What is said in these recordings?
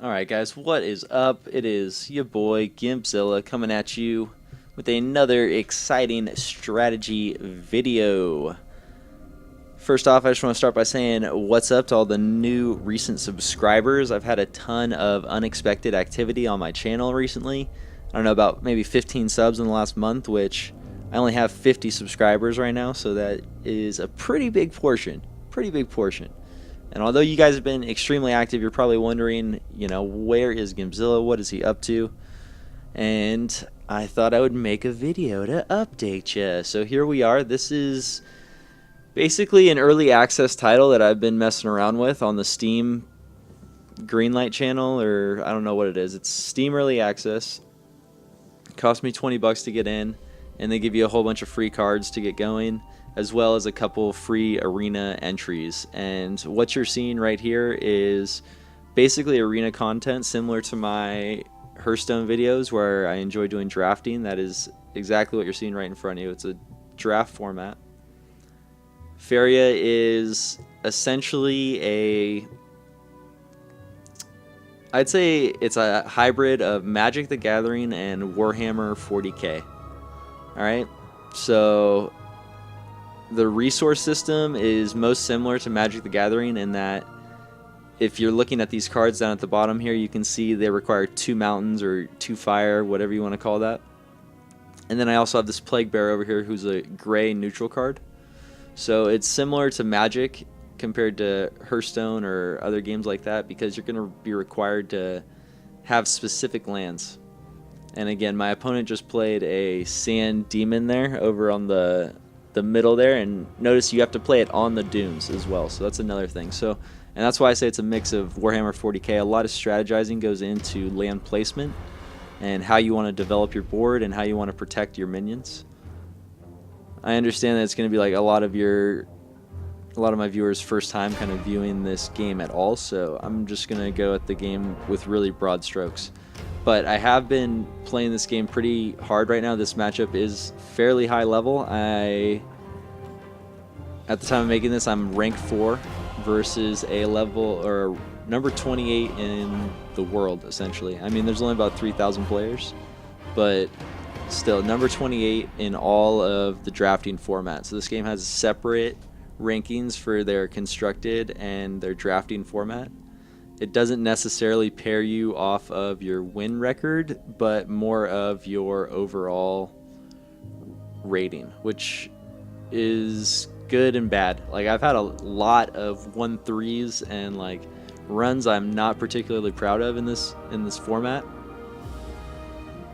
Alright guys, what is up? It is your boy Gimpzilla coming at you with another exciting strategy video. First off, I just want to start by saying what's up to all the new recent subscribers. I've had a ton of unexpected activity on my channel recently. I don't know, about maybe 15 subs in the last month, which I only have 50 subscribers right now, so that is a pretty big portion. And although you guys have been extremely active, you're probably wondering, where is Gimpzilla? What is he up to? And I thought I would make a video to update you. So here we are. This is basically an early access title that I've been messing around with on the Steam Greenlight channel, or I don't know what it is. It's Steam Early Access. It cost me 20 bucks to get in, and they give you a whole bunch of free cards to get going, as well as a couple free arena entries. And what you're seeing right here is basically arena content similar to my Hearthstone videos where I enjoy doing drafting. That is exactly what you're seeing right in front of you. It's a draft format. Faeria is essentially I'd say it's a hybrid of Magic the Gathering and Warhammer 40k. Alright, so the resource system is most similar to Magic the Gathering in that if you're looking at these cards down at the bottom here, you can see they require 2 mountains or 2 fire, whatever you want to call that. And then I also have this Plague Bear over here who's a gray neutral card. So it's similar to Magic compared to Hearthstone or other games like that, because you're going to be required to have specific lands. And again, my opponent just played a Sand Demon there over on the middle there, and notice you have to play it on the dunes as well, so that's another thing. So, and that's why I say it's a mix of Warhammer 40k. A lot of strategizing goes into land placement and how you want to develop your board and how you want to protect your minions. I understand that it's going to be like a lot of my viewers' first time kind of viewing this game at all, so I'm just going to go at the game with really broad strokes. But I have been playing this game pretty hard right now. This matchup is fairly high level. At the time of making this, I'm rank 4 versus a level or number 28 in the world, essentially. I mean, there's only about 3,000 players, but still, number 28 in all of the drafting formats. So this game has separate rankings for their constructed and their drafting format. It doesn't necessarily pair you off of your win record, but more of your overall rating, which is good and bad. Like, I've had a lot of 1-3s and like runs I'm not particularly proud of in this format,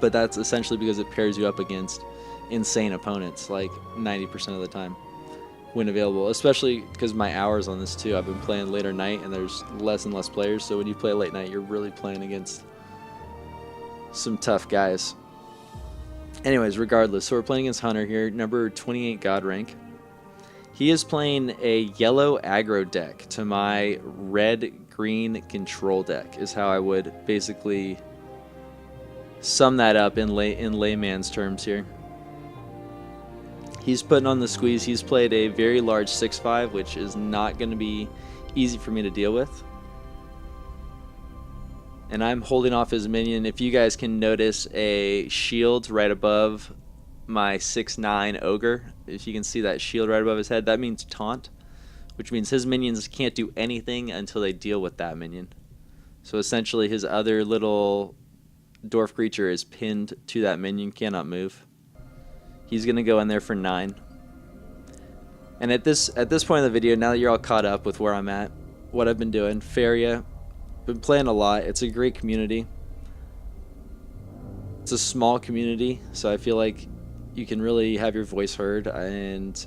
but that's essentially because it pairs you up against insane opponents like 90% of the time when available, especially because my hours on this too. I've been playing later night and there's less and less players, so when you play late night, you're really playing against some tough guys. Anyways, regardless, so we're playing against Hunter here, number 28 God rank. He is playing a yellow aggro deck to my red-green control deck, is how I would basically sum that up in layman's terms here. He's putting on the squeeze. He's played a very large 6/5, which is not going to be easy for me to deal with. And I'm holding off his minion. If you guys can notice a shield right above my 6/9 ogre, if you can see that shield right above his head, that means taunt, which means his minions can't do anything until they deal with that minion. So essentially his other little dwarf creature is pinned to that minion, cannot move. He's going to go in there for 9. And at this point in the video, now that you're all caught up with where I'm at, what I've been doing, Faeria, been playing a lot. It's a great community. It's a small community, so I feel like you can really have your voice heard, and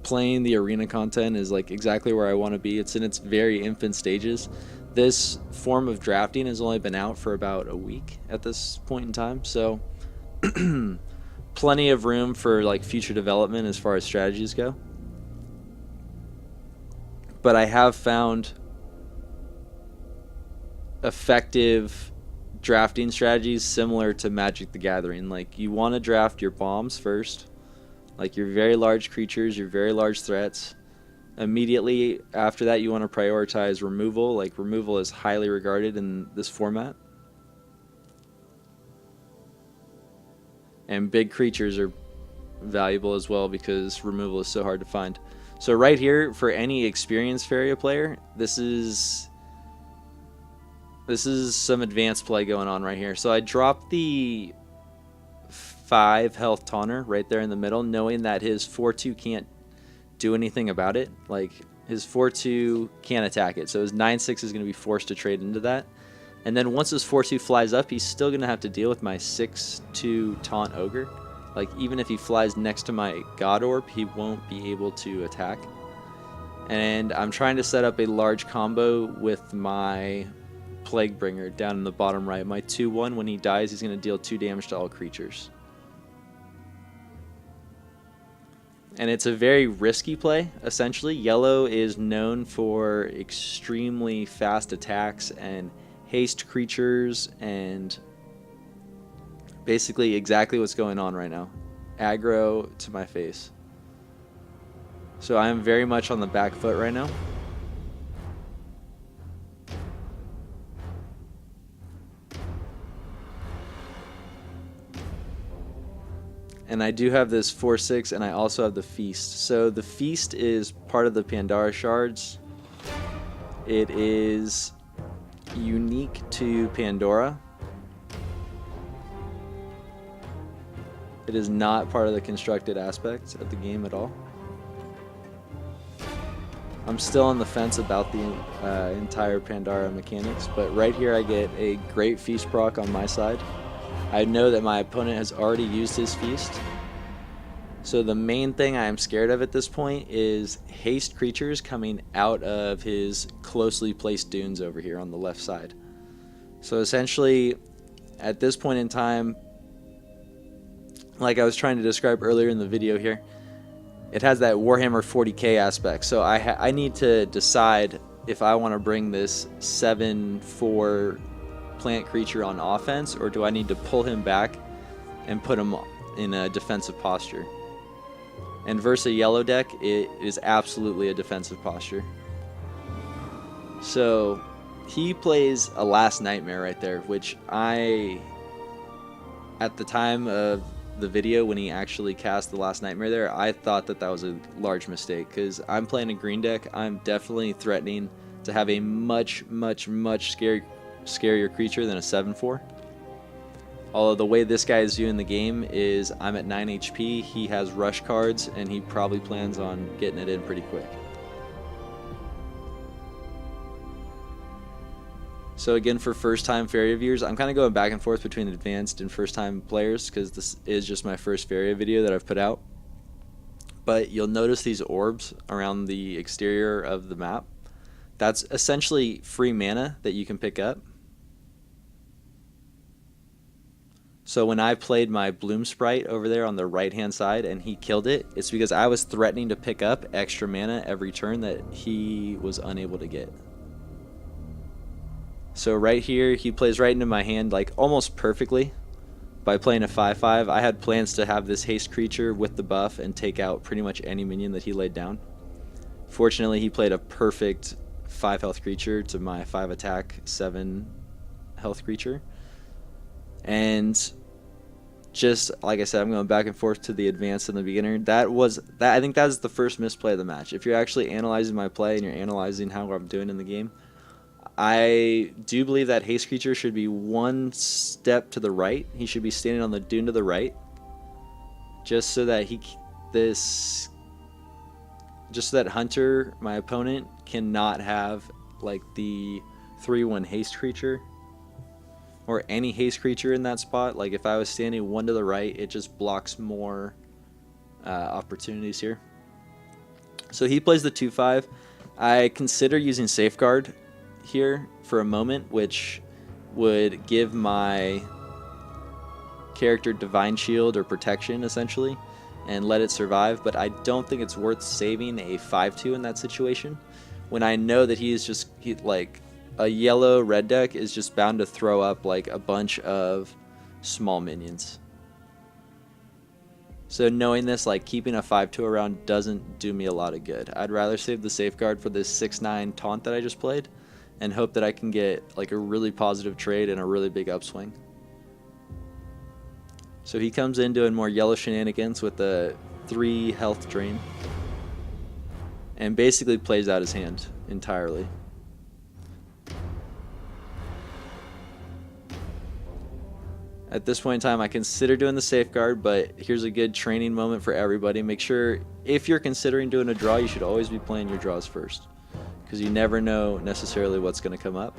playing the arena content is like exactly where I want to be. It's in its very infant stages. This form of drafting has only been out for about a week at this point in time, so plenty of room for like future development as far as strategies go. But I have found effective drafting strategies similar to Magic the Gathering. Like, you want to draft your bombs first, like your very large creatures, your very large threats, Immediately after that, you want to prioritize removal. Like, removal is highly regarded in this format. And big creatures are valuable as well because removal is so hard to find. So right here, for any experienced Faeria player, this is some advanced play going on right here. So I dropped the 5 health taunter right there in the middle, knowing that his 4/2 can't do anything about it. Like, his 4/2 can't attack it, so his 9/6 is going to be forced to trade into that. And then once his 4/2 flies up, he's still going to have to deal with my 6/2 taunt ogre. Like, even if he flies next to my god orb, he won't be able to attack. And I'm trying to set up a large combo with my Plaguebringer down in the bottom right. My 2/1, when he dies, he's going to deal 2 damage to all creatures. And it's a very risky play, essentially. Yellow is known for extremely fast attacks and haste creatures, and basically exactly what's going on right now. Aggro to my face. So I am very much on the back foot right now. And I do have this 4/6, and I also have the Feast. So the Feast is part of the Pandora shards. It is unique to Pandora. It is not part of the constructed aspects of the game at all. I'm still on the fence about the entire Pandora mechanics, but right here I get a great Feast proc on my side. I know that my opponent has already used his Feast. So the main thing I am scared of at this point is haste creatures coming out of his closely placed dunes over here on the left side. So essentially, at this point in time, like I was trying to describe earlier in the video here, it has that Warhammer 40k aspect. So I need to decide if I want to bring this 7/4 plant creature on offense, or do I need to pull him back and put him in a defensive posture. And versus a yellow deck, it is absolutely a defensive posture. So he plays a Last Nightmare right there, which at the time of the video when he actually cast the Last Nightmare there, I thought that was a large mistake, because I'm playing a green deck. I'm definitely threatening to have a much scarier creature than a 7/4. Although the way this guy is viewing the game is I'm at 9 HP, he has rush cards, and he probably plans on getting it in pretty quick. So again, for first time Faeria viewers, I'm kind of going back and forth between advanced and first time players because this is just my first Faeria video that I've put out. But you'll notice these orbs around the exterior of the map. That's essentially free mana that you can pick up. So when I played my Bloom Sprite over there on the right hand side and he killed it, it's because I was threatening to pick up extra mana every turn that he was unable to get. So right here, he plays right into my hand like almost perfectly by playing a 5/5. I had plans to have this haste creature with the buff and take out pretty much any minion that he laid down. Fortunately, he played a perfect 5 health creature to my 5 attack, 7 health creature. And just like I said, I'm going back and forth to the advanced and the beginner. I think that was the first misplay of the match. If you're actually analyzing my play and you're analyzing how I'm doing in the game, I do believe that haste creature should be one step to the right. He should be standing on the dune to the right, just so that Hunter, my opponent, cannot have like the 3/1 haste creature or any haste creature in that spot. Like if I was standing one to the right, it just blocks more opportunities here. So he plays the 2/5. I consider using Safeguard here for a moment, which would give my character Divine Shield or protection essentially and let it survive, but I don't think it's worth saving a 5/2 in that situation when I know that like a yellow red deck is just bound to throw up like a bunch of small minions. So knowing this, like keeping a 5-2 around doesn't do me a lot of good. I'd rather save the safeguard for this 6-9 taunt that I just played and hope that I can get like a really positive trade and a really big upswing. So he comes in doing more yellow shenanigans with the 3 health drain and basically plays out his hand entirely. At this point in time, I consider doing the safeguard, but here's a good training moment for everybody. Make sure if you're considering doing a draw, you should always be playing your draws first, because you never know necessarily what's going to come up.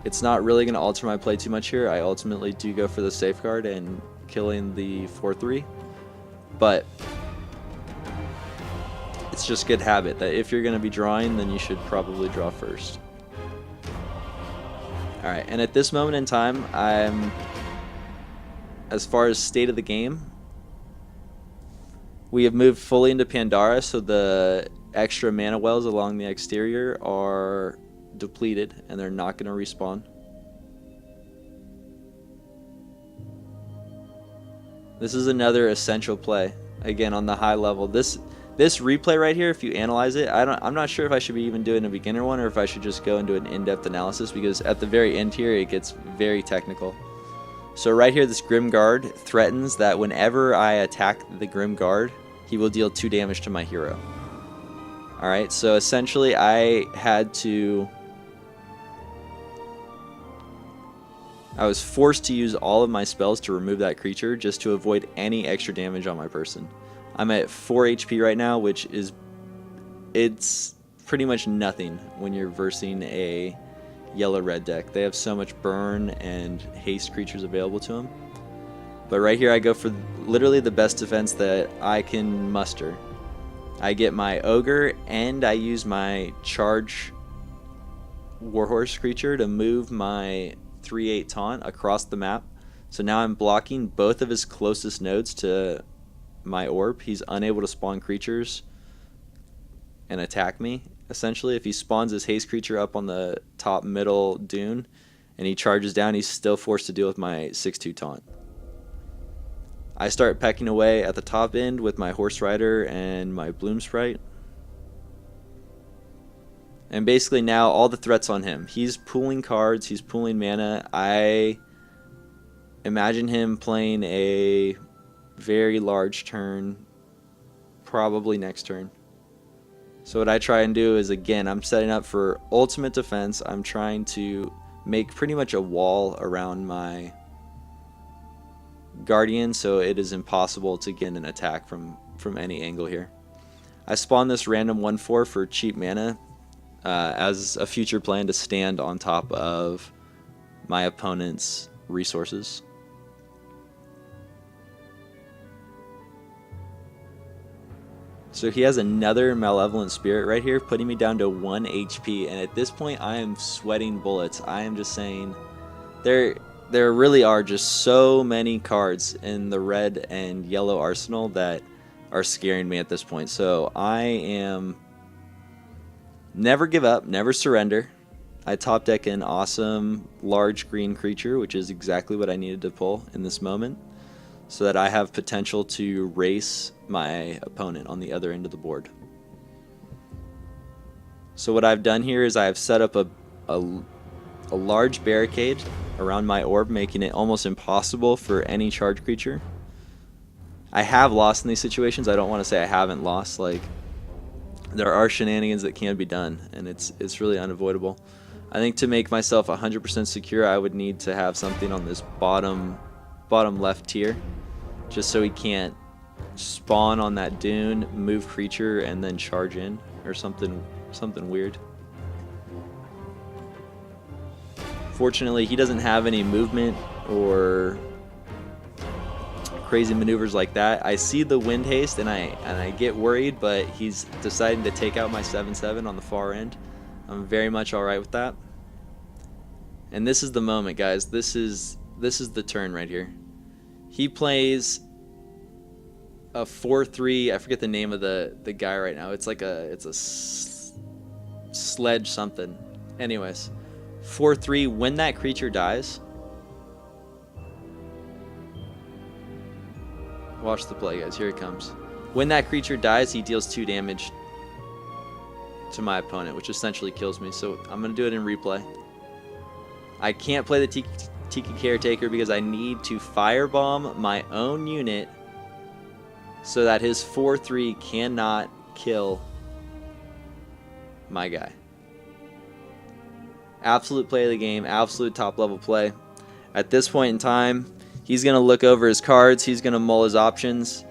It's not really going to alter my play too much here. I ultimately do go for the safeguard and killing the 4-3, but it's just good habit that if you're going to be drawing, then you should probably draw first. Alright, and at this moment in time, as far as state of the game, we have moved fully into Pandora, so the extra mana wells along the exterior are depleted, and they're not going to respawn. This is another essential play, again on the high level. This replay right here, if you analyze it, I'm not sure if I should be even doing a beginner one or if I should just go and do an in-depth analysis, because at the very end here it gets very technical. So right here, this Grim Guard threatens that whenever I attack the Grim Guard, he will deal 2 damage to my hero. Alright, so essentially I was forced to use all of my spells to remove that creature just to avoid any extra damage on my person. I'm at 4 HP right now, which is, it's pretty much nothing when you're versing a yellow-red deck. They have so much burn and haste creatures available to them. But right here I go for literally the best defense that I can muster. I get my Ogre and I use my charge Warhorse creature to move my 3/8 taunt across the map. So now I'm blocking both of his closest nodes to my orb. He's unable to spawn creatures and attack me. Essentially, if he spawns his haste creature up on the top middle dune and he charges down, he's still forced to deal with my 6/2 taunt. I start pecking away at the top end with my Horse Rider and my Bloom Sprite. And basically now all the threats on him. He's pooling cards, he's pooling mana. I imagine him playing a very large turn, probably next turn. So what I try and do is, again, I'm setting up for ultimate defense. I'm trying to make pretty much a wall around my Guardian, so it is impossible to get an attack from any angle here. I spawn this random 1/4 for cheap mana as a future plan to stand on top of my opponent's resources. So he has another Malevolent Spirit right here, putting me down to 1 HP, and at this point I am sweating bullets. I am just saying, there really are just so many cards in the red and yellow arsenal that are scaring me at this point. So I am never give up, never surrender. I top deck an awesome large green creature, which is exactly what I needed to pull in this moment, so that I have potential to race my opponent on the other end of the board. So what I've done here is I've set up a large barricade around my orb, making it almost impossible for any charge creature. I have lost in these situations. I don't want to say I haven't lost. Like, there are shenanigans that can be done, and it's really unavoidable. I think to make myself 100% secure, I would need to have something on this bottom left tier, just so he can't spawn on that dune, move creature, and then charge in, or something weird. Fortunately, he doesn't have any movement or crazy maneuvers like that. I see the wind haste and I get worried, but he's deciding to take out my 7/7 on the far end. I'm very much alright with that. And this is the moment, guys. This is the turn right here. He plays a 4/3. I forget the name of the guy right now. It's a sledge something. Anyways, 4/3. When that creature dies, Watch the play, guys. Here it comes. When that creature dies, he deals 2 damage to my opponent, which essentially kills me. So I'm going to do it in replay. I can't play the Tiki Caretaker because I need to firebomb my own unit so that his 4/3 cannot kill my guy. Absolute play of the game, absolute top level play. At this point in time, he's going to look over his cards, he's going to mull his options,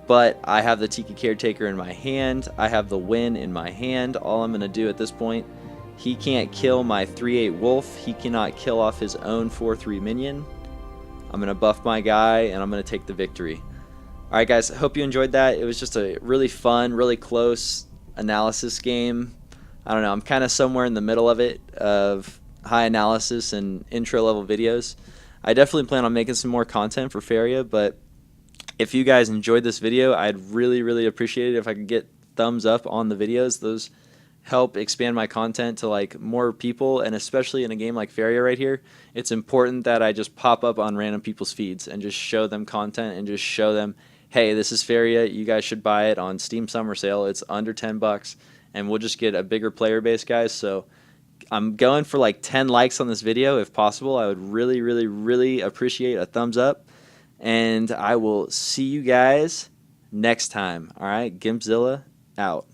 but I have the Tiki Caretaker in my hand, I have the win in my hand. All I'm going to do at this point, he can't kill my 3/8 wolf, he cannot kill off his own 4/3 minion. I'm going to buff my guy, and I'm going to take the victory. Alright guys, I hope you enjoyed that. It was just a really fun, really close analysis game. I don't know, I'm kind of somewhere in the middle of it, of high analysis and intro level videos. I definitely plan on making some more content for Faeria, but if you guys enjoyed this video, I'd really appreciate it if I could get thumbs up on the videos. Those help expand my content to like more people, and especially in a game like Faeria right here, it's important that I just pop up on random people's feeds and just show them content and just show them, hey, this is Faeria, you guys should buy it on Steam Summer Sale. It's under $10, and we'll just get a bigger player base, guys. So I'm going for like 10 likes on this video if possible. I would really appreciate a thumbs up, and I will see you guys next time. All right, Gimpzilla out.